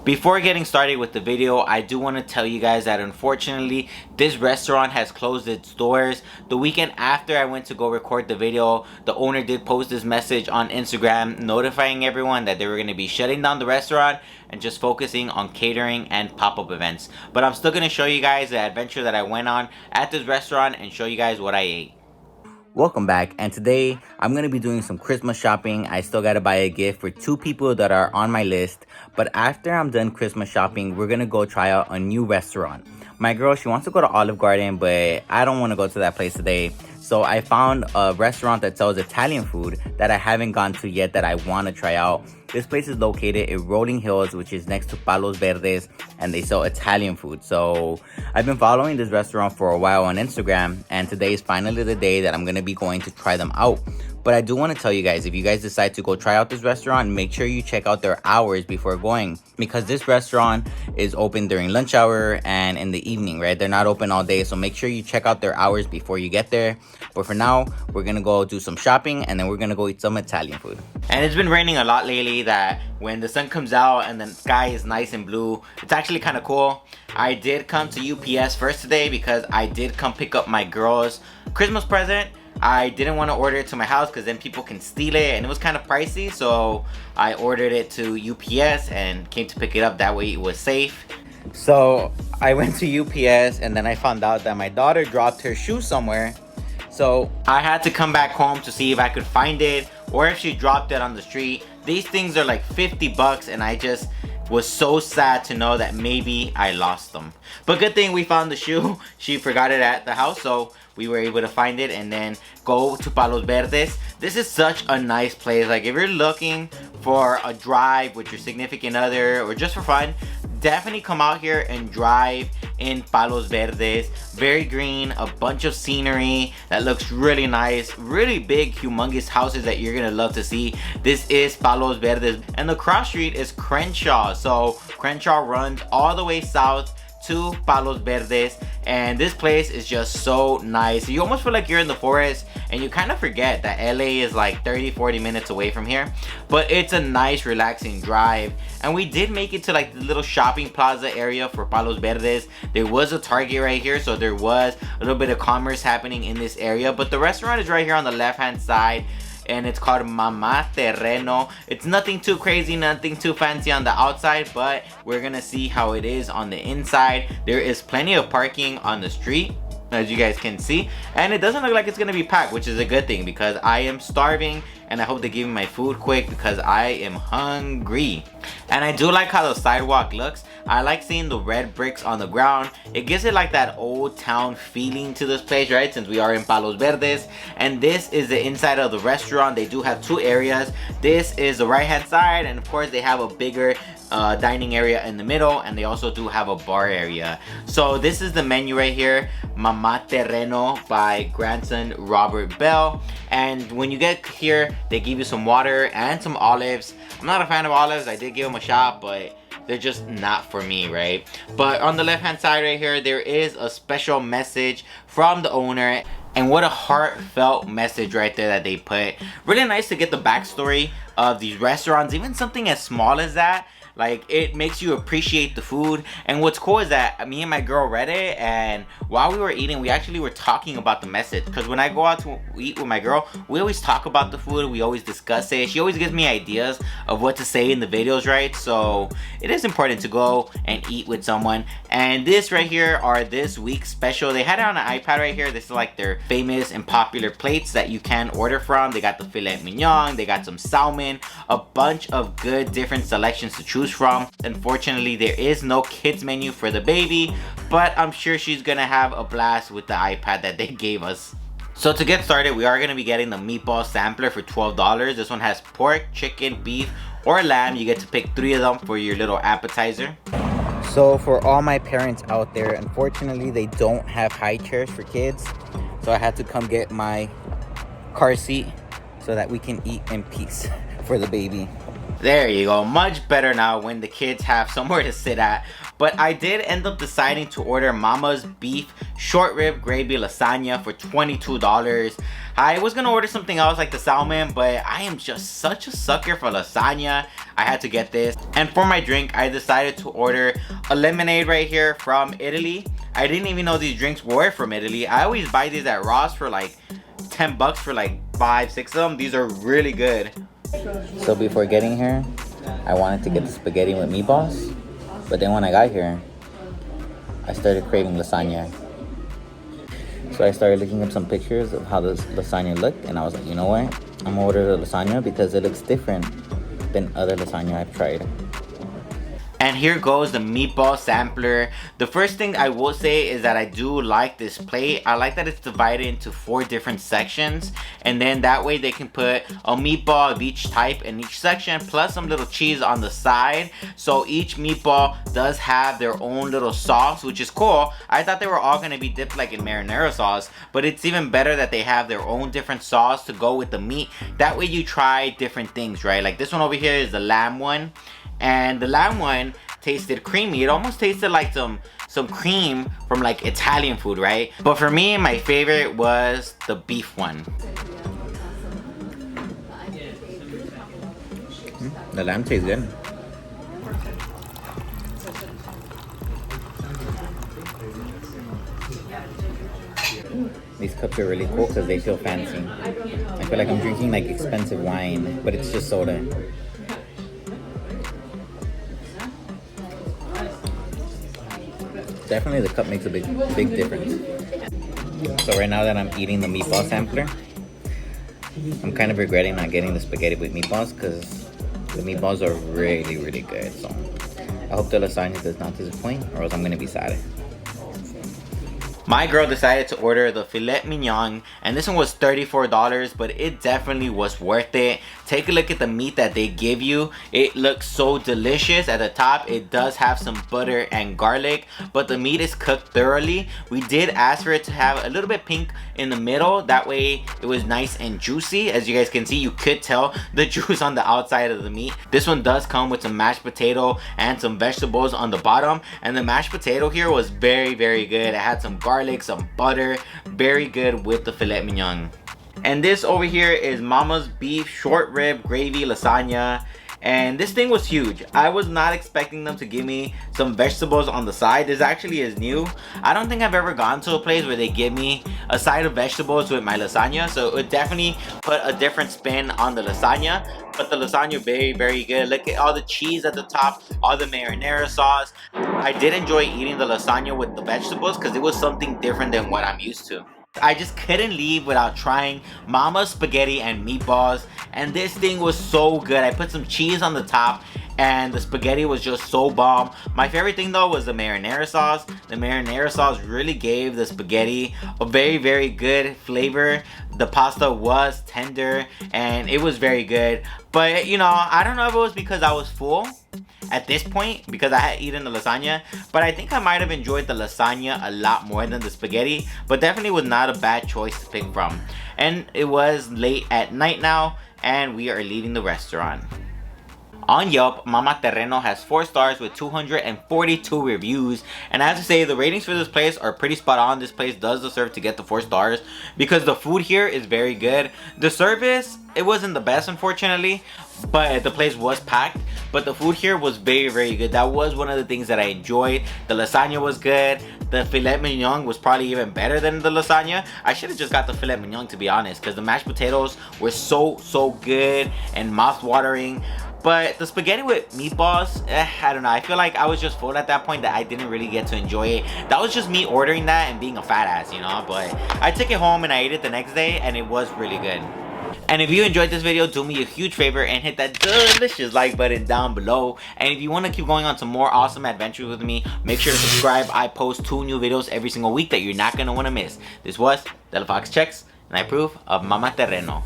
Before getting started with the video, I do want to tell you guys that unfortunately this restaurant has closed its doors. The weekend after I went to go record the video, the owner did post this message on Instagram notifying everyone that they were going to be shutting down the restaurant and just focusing on catering and pop-up events. But I'm still going to show you guys the adventure that I went on at this restaurant and show you guys what I ate. Welcome back, and today I'm going to be doing some Christmas shopping. I still got to buy a gift for 2 people that are on my list, but after I'm done Christmas shopping, we're going to go try out a new restaurant. My girl, she wants to go to Olive Garden, but I don't want to go to that place today. So I found a restaurant that sells Italian food that I haven't gone to yet that I want to try out. This place is located in Rolling Hills, which is next to Palos Verdes, and they sell Italian food. So I've been following this restaurant for a while on Instagram, and today is finally the day that I'm going to be going to try them out. But I do want to tell you guys, if you guys decide to go try out this restaurant, make sure you check out their hours before going, because this restaurant is open during lunch hour and in the evening, right? They're not open all day, so make sure you check out their hours before you get there. But for now, we're gonna go do some shopping and then we're gonna go eat some Italian food. And it's been raining a lot lately, that when the sun comes out and the sky is nice and blue, it's actually kind of cool. I did come to UPS first today because I did come pick up my girl's Christmas present. I didn't want to order it to my house because then people can steal it, and it was kind of pricey, so I ordered it to UPS and came to pick it up. That way it was safe. So I went to UPS and then I found out that my daughter dropped her shoe somewhere. So I had to come back home to see if I could find it or if she dropped it on the street. These things are like 50 bucks, and I just was so sad to know that maybe I lost them. But good thing we found the shoe. She forgot it at the house, so we were able to find it and then go to Palos Verdes. This is such a nice place. Like, if you're looking for a drive with your significant other or just for fun, definitely come out here and drive in Palos Verdes. Very green, a bunch of scenery that looks really nice, really big, humongous houses that you're gonna love to see. This is Palos Verdes, and the cross street is Crenshaw. So Crenshaw runs all the way south to Palos Verdes, and this place is just so nice. You almost feel like you're in the forest, and you kind of forget that LA is like 30-40 minutes away from here. But it's a nice relaxing drive, and we did make it to like the little shopping plaza area for Palos Verdes. There was a Target right here, so there was a little bit of commerce happening in this area. But the restaurant is right here on the left hand side, and it's called Mama Terano. It's nothing too crazy, nothing too fancy on the outside, but we're gonna see how it is on the inside. There is plenty of parking on the street, as you guys can see, and it doesn't look like it's gonna be packed, which is a good thing because I am starving, and I hope they give me my food quick because I am hungry. And I do like how the sidewalk looks. I like seeing the red bricks on the ground. It gives it like that old town feeling to this place, right? Since we are in Palos Verdes. And this is the inside of the restaurant. They do have 2 areas. This is the right hand side, and of course they have a bigger dining area in the middle, and they also do have a bar area. So this is the menu right here, Mama Terano by grandson Robert Bell. And when you get here, they give you some water and some olives. I'm not a fan of olives. I did give them a shot, but they're just not for me, right? But on the left hand side right here, there is a special message from the owner. And what a heartfelt message right there that they put. Really nice to get the backstory of these restaurants, even something as small as that. Like, it makes you appreciate the food. And what's cool is that me and my girl read it, and while we were eating, we actually were talking about the message. Because when I go out to eat with my girl, we always talk about the food, we always discuss it. She always gives me ideas of what to say in the videos, right? So it is important to go and eat with someone. And this right here are this week's special. They had it on an iPad right here. This is like their famous and popular plates that you can order from. They got the Filet Mignon, they got some salmon, a bunch of good different selections to choose from. Unfortunately, there is no kids menu for the baby, but I'm sure she's gonna have a blast with the iPad that they gave us. So to get started, we are gonna be getting the meatball sampler for $12. This one has pork, chicken, beef, or lamb. You get to pick 3 of them for your little appetizer. So for all my parents out there, unfortunately they don't have high chairs for kids, so I had to come get my car seat so that we can eat in peace for the baby. There you go, much better now when the kids have somewhere to sit at. But I did end up deciding to order Mama's beef short rib gravy lasagna for $22. I was gonna order something else like the salmon, but I am just such a sucker for lasagna. I had to get this. And for my drink, I decided to order a lemonade right here from Italy. I didn't even know these drinks were from Italy. I always buy these at Ross for like 10 bucks for like 5-6 of them. These are really good. So before getting here, I wanted to get the spaghetti with meatballs, but then when I got here, I started craving lasagna. So I started looking up some pictures of how this lasagna looked, and I was like, you know what? I'm gonna order the lasagna because it looks different than other lasagna I've tried. And here goes the meatball sampler. The first thing I will say is that I do like this plate. I like that it's divided into 4 different sections, and then that way they can put a meatball of each type in each section, plus some little cheese on the side. So each meatball does have their own little sauce, which is cool. I thought they were all gonna be dipped like in marinara sauce, but it's even better that they have their own different sauce to go with the meat. That way you try different things, right? Like this one over here is the lamb one. And the lamb one tasted creamy. It almost tasted like some cream from like Italian food, right? But for me, my favorite was the beef one. The lamb tastes good. These cups are really cool because they feel fancy. I feel like I'm drinking like expensive wine, but it's just soda. Definitely the cup makes a big difference. So right now that I'm eating the meatball sampler, I'm kind of regretting not getting the spaghetti with meatballs because the meatballs are really good. So I hope the lasagna does not disappoint, or else I'm gonna be sad. My girl decided to order the filet mignon, and this one was $34, but it definitely was worth it. Take a look at the meat that they give you. It looks so delicious. At the top, it does have some butter and garlic, but the meat is cooked thoroughly. We did ask for it to have a little bit pink in the middle. That way, it was nice and juicy. As you guys can see, you could tell the juice on the outside of the meat. This one does come with some mashed potato and some vegetables on the bottom, and the mashed potato here was very good. It had some garlic, some butter, very good with the filet mignon. And this over here is Mama's beef short rib gravy lasagna, and this thing was huge. I was not expecting them to give me some vegetables on the side. This actually is new. I don't think I've ever gone to a place where they give me a side of vegetables with my lasagna, so it definitely put a different spin on the lasagna. But the lasagna very good. Look at all the cheese at the top, all the marinara sauce. I did enjoy eating the lasagna with the vegetables because it was something different than what I'm used to. I just couldn't leave without trying Mama's spaghetti and meatballs, and this thing was so good. I put some cheese on the top, and the spaghetti was just so bomb. My favorite thing though was the marinara sauce. The marinara sauce really gave the spaghetti a very good flavor. The pasta was tender and it was very good. But you know, I don't know if it was because I was full at this point because I had eaten the lasagna, but I think I might have enjoyed the lasagna a lot more than the spaghetti, but definitely was not a bad choice to pick from. And it was late at night now, and we are leaving the restaurant. On Yelp, Mama Terano has 4 stars with 242 reviews, and I have to say the ratings for this place are pretty spot on. This place does deserve to get the 4 stars because the food here is very good. The service, it wasn't the best unfortunately, but the place was packed. But the food here was very good. That was one of the things that I enjoyed. The lasagna was good. The filet mignon was probably even better than the lasagna. I should have just got the filet mignon to be honest, because the mashed potatoes were so good and mouth-watering. But the spaghetti with meatballs, I don't know. I feel like I was just full at that point that I didn't really get to enjoy it. That was just me ordering that and being a fat ass, you know. But I took it home and I ate it the next day and it was really good. And if you enjoyed this video, do me a huge favor and hit that delicious like button down below. And if you want to keep going on some more awesome adventures with me, make sure to subscribe. I post 2 new videos every single week that you're not going to want to miss. This was Dela Fox Checks, and I approve of Mama Terano.